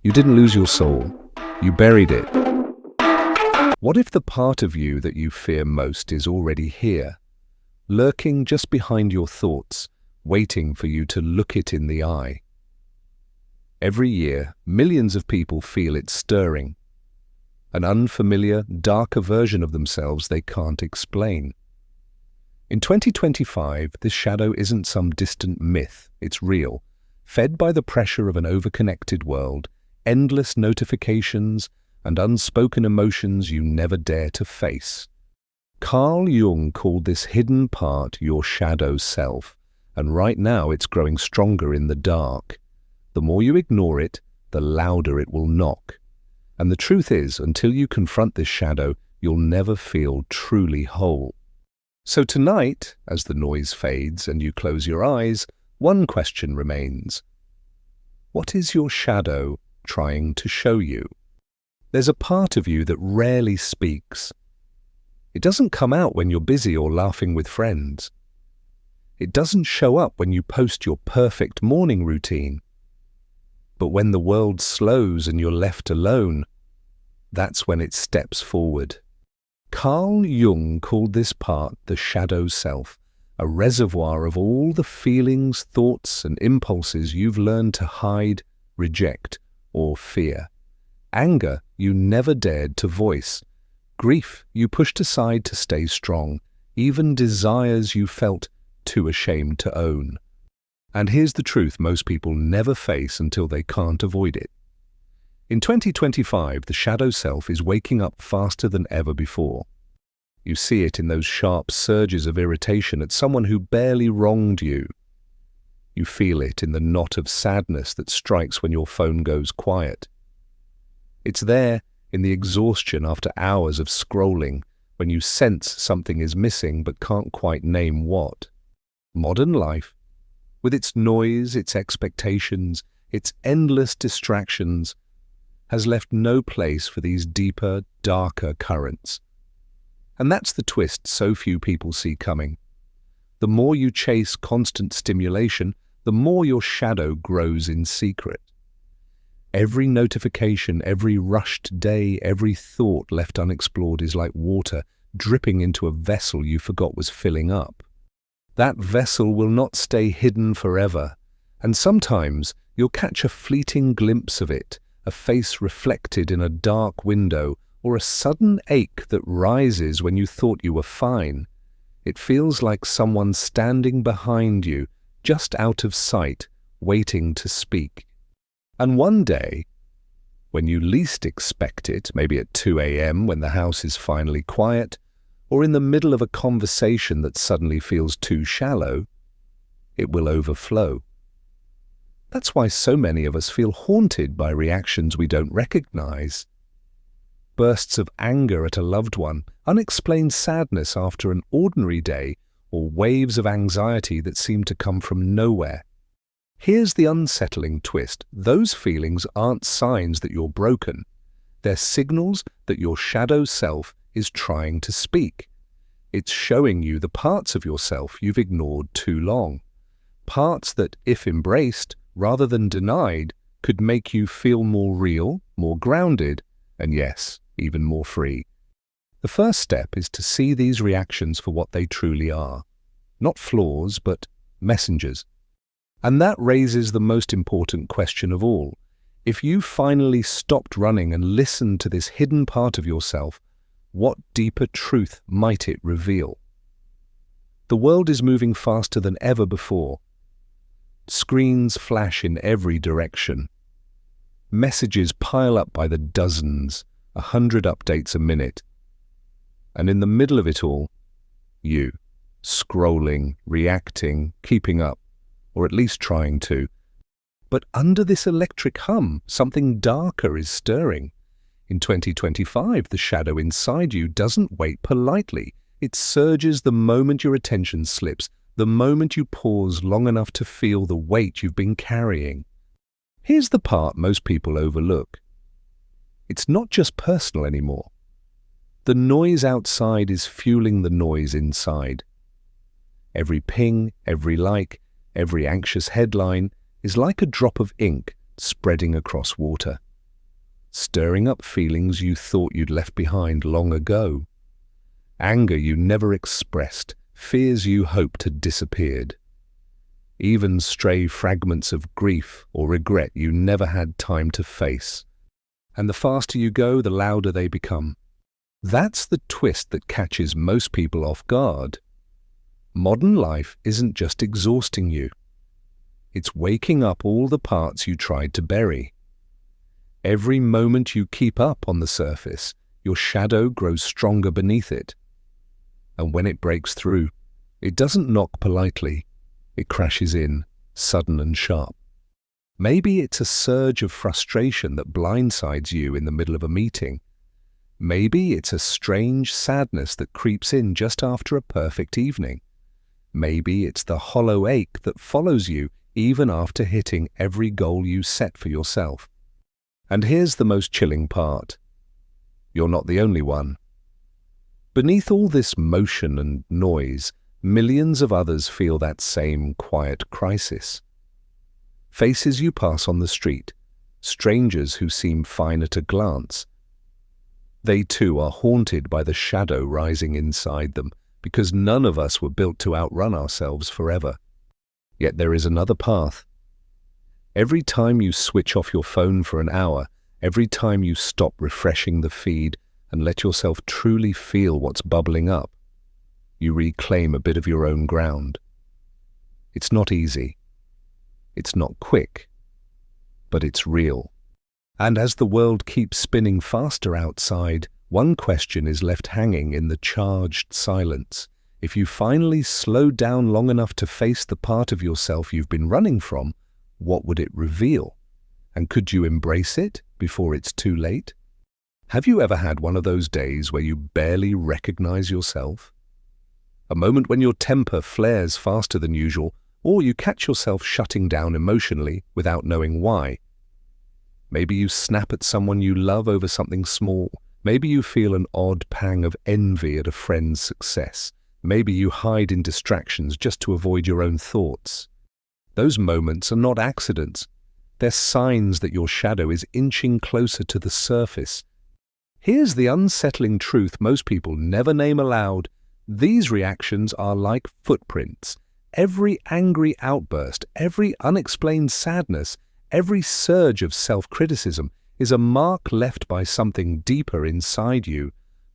You didn't lose your soul. You buried it. What if the part of you that you fear most is already here, lurking just behind your thoughts, waiting for you to look it in the eye? Every year, millions of people feel it stirring, an unfamiliar, darker version of themselves they can't explain. In 2025, this shadow isn't some distant myth, it's real, fed by the pressure of an overconnected world, endless notifications, and unspoken emotions you never dare to face. Carl Jung called this hidden part your shadow self, and right now it's growing stronger in the dark. The more you ignore it, the louder it will knock. And the truth is, until you confront this shadow, you'll never feel truly whole. So tonight, as the noise fades and you close your eyes, one question remains. What is your shadow trying to show you? There's a part of you that rarely speaks. It doesn't come out when you're busy or laughing with friends. It doesn't show up when you post your perfect morning routine. But when the world slows and you're left alone, that's when it steps forward. Carl Jung called this part the shadow self, a reservoir of all the feelings, thoughts, and impulses you've learned to hide, reject, or fear. Anger you never dared to voice. Grief you pushed aside to stay strong. Even desires you felt too ashamed to own. And here's the truth most people never face until they can't avoid it. In 2025, the shadow self is waking up faster than ever before. You see it in those sharp surges of irritation at someone who barely wronged you. You feel it in the knot of sadness that strikes when your phone goes quiet. It's there in the exhaustion after hours of scrolling, when you sense something is missing but can't quite name what. Modern life, with its noise, its expectations, its endless distractions, has left no place for these deeper, darker currents. And that's the twist so few people see coming. The more you chase constant stimulation, the more your shadow grows in secret. Every notification, every rushed day, every thought left unexplored is like water dripping into a vessel you forgot was filling up. That vessel will not stay hidden forever, and sometimes you'll catch a fleeting glimpse of it, a face reflected in a dark window, or a sudden ache that rises when you thought you were fine. It feels like someone standing behind you, just out of sight, waiting to speak. And one day, when you least expect it, maybe at 2 a.m. when the house is finally quiet, or in the middle of a conversation that suddenly feels too shallow, it will overflow. That's why so many of us feel haunted by reactions we don't recognize. Bursts of anger at a loved one, unexplained sadness after an ordinary day, or waves of anxiety that seem to come from nowhere. Here's the unsettling twist. Those feelings aren't signs that you're broken. They're signals that your shadow self is trying to speak. It's showing you the parts of yourself you've ignored too long. Parts that, if embraced, rather than denied, could make you feel more real, more grounded, and yes, even more free. The first step is to see these reactions for what they truly are. Not flaws, but messengers. And that raises the most important question of all. If you finally stopped running and listened to this hidden part of yourself, what deeper truth might it reveal? The world is moving faster than ever before. Screens flash in every direction. Messages pile up by the dozens, 100 updates a minute. And in the middle of it all, you, scrolling, reacting, keeping up, or at least trying to. But under this electric hum, something darker is stirring. In 2025, the shadow inside you doesn't wait politely. It surges the moment your attention slips, the moment you pause long enough to feel the weight you've been carrying. Here's the part most people overlook. It's not just personal anymore. The noise outside is fueling the noise inside. Every ping, every like, every anxious headline is like a drop of ink spreading across water. stirring up feelings you thought you'd left behind long ago. Anger you never expressed, fears you hoped had disappeared. Even stray fragments of grief or regret you never had time to face. And the faster you go, the louder they become. That's the twist that catches most people off guard. Modern life isn't just exhausting you. It's waking up all the parts you tried to bury. Every moment you keep up on the surface, your shadow grows stronger beneath it. And when it breaks through, it doesn't knock politely. It crashes in, sudden and sharp. Maybe it's a surge of frustration that blindsides you in the middle of a meeting. Maybe it's a strange sadness that creeps in just after a perfect evening. Maybe it's the hollow ache that follows you even after hitting every goal you set for yourself. And here's the most chilling part. You're not the only one. Beneath all this motion and noise, millions of others feel that same quiet crisis. Faces you pass on the street, strangers who seem fine at a glance. They too are haunted by the shadow rising inside them, because none of us were built to outrun ourselves forever. Yet there is another path. Every time you switch off your phone for an hour, every time you stop refreshing the feed and let yourself truly feel what's bubbling up, you reclaim a bit of your own ground. It's not easy. It's not quick. But it's real. And as the world keeps spinning faster outside, one question is left hanging in the charged silence. If you finally slow down long enough to face the part of yourself you've been running from, what would it reveal? And could you embrace it before it's too late? Have you ever had one of those days where you barely recognize yourself? A moment when your temper flares faster than usual, or you catch yourself shutting down emotionally without knowing why. Maybe you snap at someone you love over something small. Maybe you feel an odd pang of envy at a friend's success. Maybe you hide in distractions just to avoid your own thoughts. Those moments are not accidents. They're signs that your shadow is inching closer to the surface. Here's the unsettling truth most people never name aloud. These reactions are like footprints. Every angry outburst, every unexplained sadness, every surge of self-criticism is a mark left by something deeper inside you.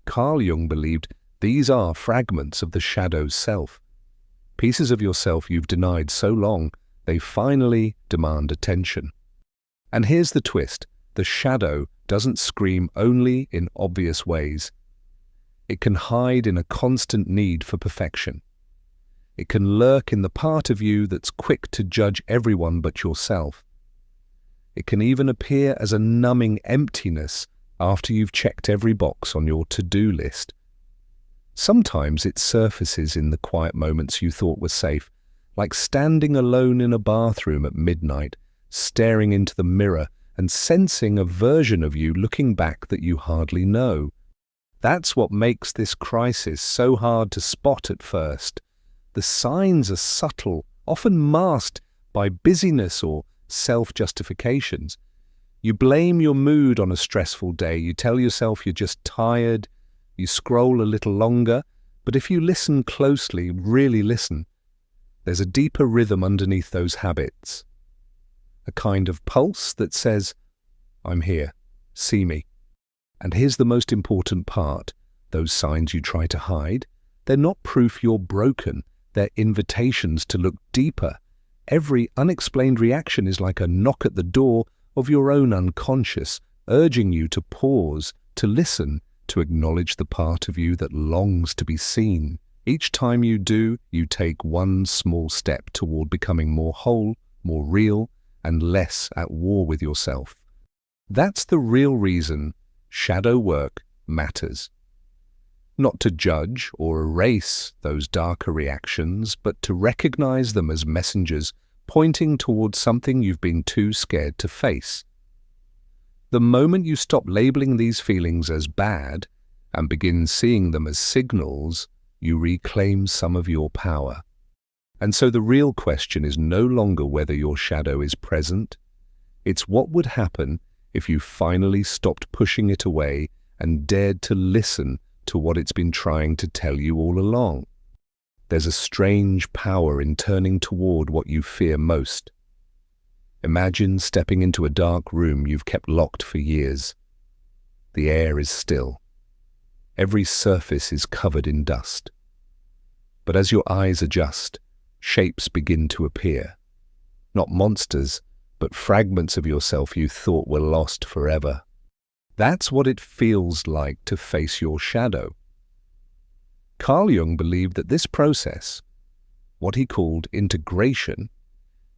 Carl Jung believed these are fragments of the shadow's self. Pieces of yourself you've denied so long, they finally demand attention. And here's the twist. The shadow doesn't scream only in obvious ways. It can hide in a constant need for perfection. It can lurk in the part of you that's quick to judge everyone but yourself. It can even appear as a numbing emptiness after you've checked every box on your to-do list. Sometimes it surfaces in the quiet moments you thought were safe, like standing alone in a bathroom at midnight, staring into the mirror and sensing a version of you looking back that you hardly know. That's what makes this crisis so hard to spot at first. The signs are subtle, often masked by busyness or self-justifications. You blame your mood on a stressful day. You tell yourself you're just tired. You scroll a little longer. But if you listen closely, really listen, there's a deeper rhythm underneath those habits. A kind of pulse that says, I'm here, see me. And here's the most important part. Those signs you try to hide, they're not proof you're broken. They're invitations to look deeper. Every unexplained reaction is like a knock at the door of your own unconscious, urging you to pause, to listen, to acknowledge the part of you that longs to be seen. Each time you do, you take one small step toward becoming more whole, more real, and less at war with yourself. That's the real reason shadow work matters. Not to judge or erase those darker reactions, but to recognize them as messengers pointing towards something you've been too scared to face. The moment you stop labeling these feelings as bad and begin seeing them as signals, you reclaim some of your power. And so the real question is no longer whether your shadow is present. It's what would happen if you finally stopped pushing it away and dared to listen to what it's been trying to tell you all along. There's a strange power in turning toward what you fear most. Imagine stepping into a dark room you've kept locked for years. The air is still. Every surface is covered in dust. But as your eyes adjust, shapes begin to appear. Not monsters, but fragments of yourself you thought were lost forever. That's what it feels like to face your shadow. Carl Jung believed that this process, what he called integration,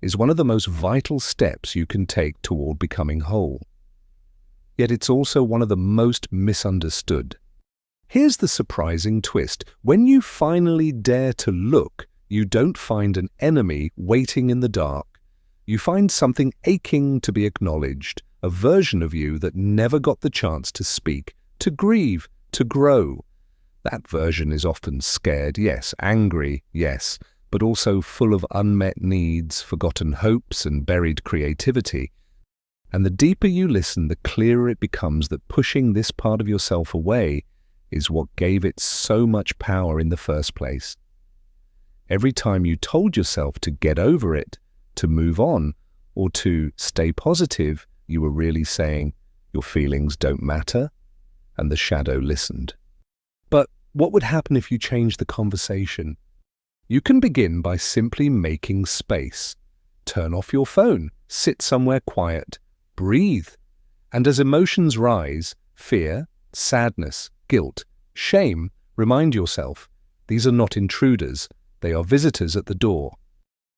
is one of the most vital steps you can take toward becoming whole. Yet it's also one of the most misunderstood. Here's the surprising twist. When you finally dare to look, you don't find an enemy waiting in the dark. You find something aching to be acknowledged, a version of you that never got the chance to speak, to grieve, to grow. That version is often scared, yes, angry, yes, but also full of unmet needs, forgotten hopes, and buried creativity. And the deeper you listen, the clearer it becomes that pushing this part of yourself away is what gave it so much power in the first place. Every time you told yourself to get over it, to move on, or to stay positive, you were really saying, your feelings don't matter, and the shadow listened. But what would happen if you changed the conversation? You can begin by simply making space. Turn off your phone, sit somewhere quiet, breathe. And as emotions rise, fear, sadness, guilt, shame, remind yourself, these are not intruders, they are visitors at the door.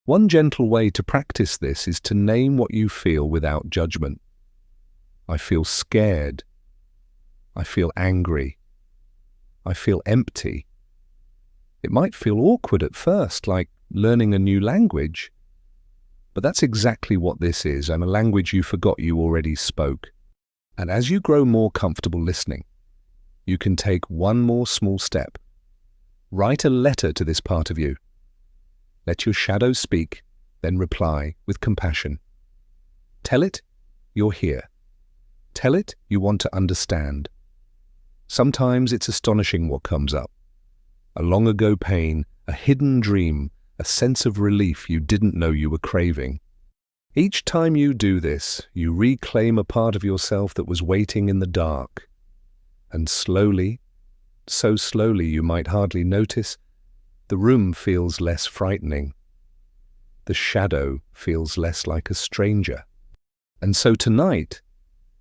One gentle way to practice this is to name what you feel without judgment. I feel scared. I feel angry. I feel empty. It might feel awkward at first, like learning a new language. But that's exactly what this is, and a language you forgot you already spoke. And as you grow more comfortable listening, you can take one more small step. Write a letter to this part of you. Let your shadow speak, then reply with compassion. Tell it you're here. Tell it you want to understand. Sometimes it's astonishing what comes up. A long ago pain, a hidden dream, a sense of relief you didn't know you were craving. Each time you do this, you reclaim a part of yourself that was waiting in the dark. And slowly, so slowly you might hardly notice, the room feels less frightening. The shadow feels less like a stranger. And so tonight,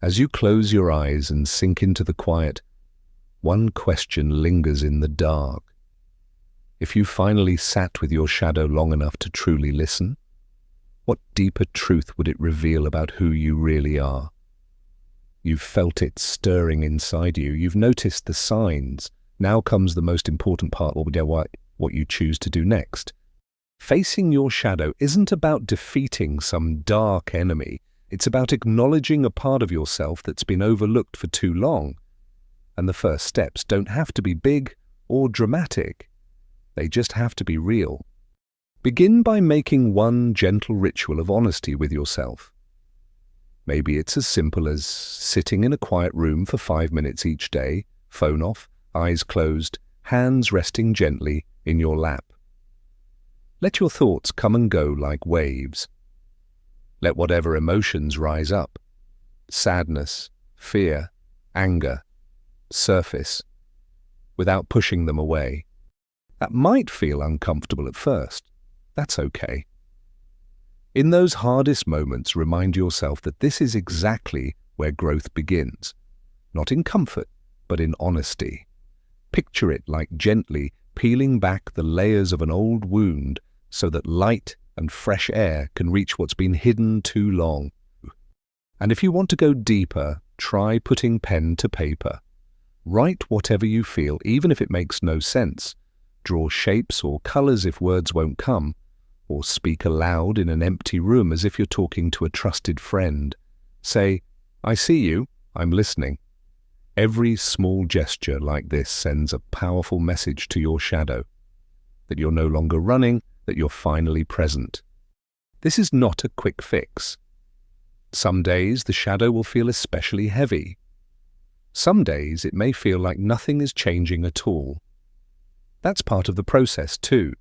as you close your eyes and sink into the quiet, one question lingers in the dark. If you finally sat with your shadow long enough to truly listen, what deeper truth would it reveal about who you really are? You've felt it stirring inside you. You've noticed the signs. Now comes the most important part, what you choose to do next. Facing your shadow isn't about defeating some dark enemy. It's about acknowledging a part of yourself that's been overlooked for too long. And the first steps don't have to be big or dramatic. They just have to be real. Begin by making one gentle ritual of honesty with yourself. Maybe it's as simple as sitting in a quiet room for 5 minutes each day, phone off, eyes closed, hands resting gently in your lap. Let your thoughts come and go like waves. Let whatever emotions rise up, sadness, fear, anger, surface, without pushing them away. That might feel uncomfortable at first. That's okay. In those hardest moments, remind yourself that this is exactly where growth begins. Not in comfort, but in honesty. Picture it like gently peeling back the layers of an old wound so that light and fresh air can reach what's been hidden too long. And if you want to go deeper, try putting pen to paper. Write whatever you feel, even if it makes no sense. Draw shapes or colors if words won't come, or speak aloud in an empty room as if you're talking to a trusted friend. Say, I see you, I'm listening. Every small gesture like this sends a powerful message to your shadow, that you're no longer running, that you're finally present. This is not a quick fix. Some days the shadow will feel especially heavy. Some days it may feel like nothing is changing at all. That's part of the process too.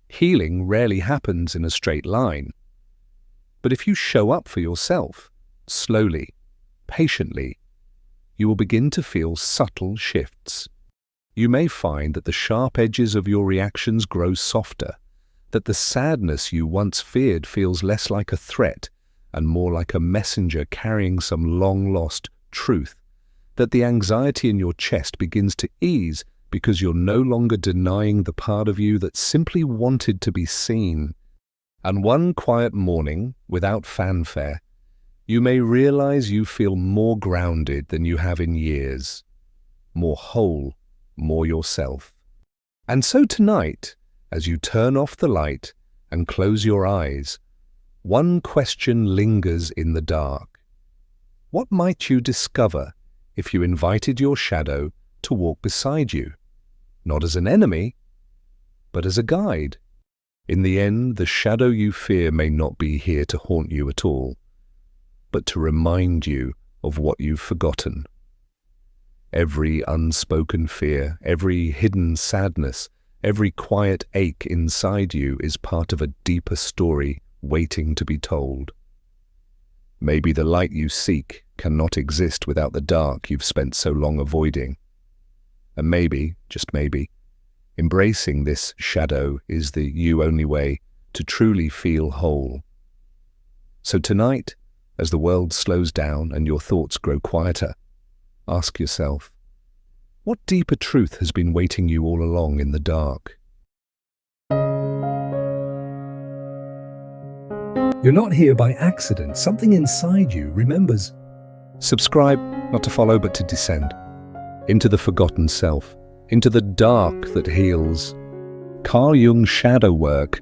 Healing rarely happens in a straight line. But if you show up for yourself, slowly, patiently, you will begin to feel subtle shifts. You may find that the sharp edges of your reactions grow softer, that the sadness you once feared feels less like a threat and more like a messenger carrying some long-lost truth, that the anxiety in your chest begins to ease because you're no longer denying the part of you that simply wanted to be seen. And one quiet morning, without fanfare, you may realize you feel more grounded than you have in years, more whole, more yourself. And so tonight, as you turn off the light and close your eyes, one question lingers in the dark. What might you discover if you invited your shadow to walk beside you? Not as an enemy, but as a guide. In the end, the shadow you fear may not be here to haunt you at all, but to remind you of what you've forgotten. Every unspoken fear, every hidden sadness, every quiet ache inside you is part of a deeper story waiting to be told. Maybe the light you seek cannot exist without the dark you've spent so long avoiding. And maybe, just maybe, embracing this shadow is the you only way to truly feel whole. So tonight, as the world slows down and your thoughts grow quieter, ask yourself, what deeper truth has been waiting you all along in the dark? You're not here by accident. Something inside you remembers. Subscribe, not to follow but to descend. Into the forgotten self, into the dark that heals. Carl Jung's shadow work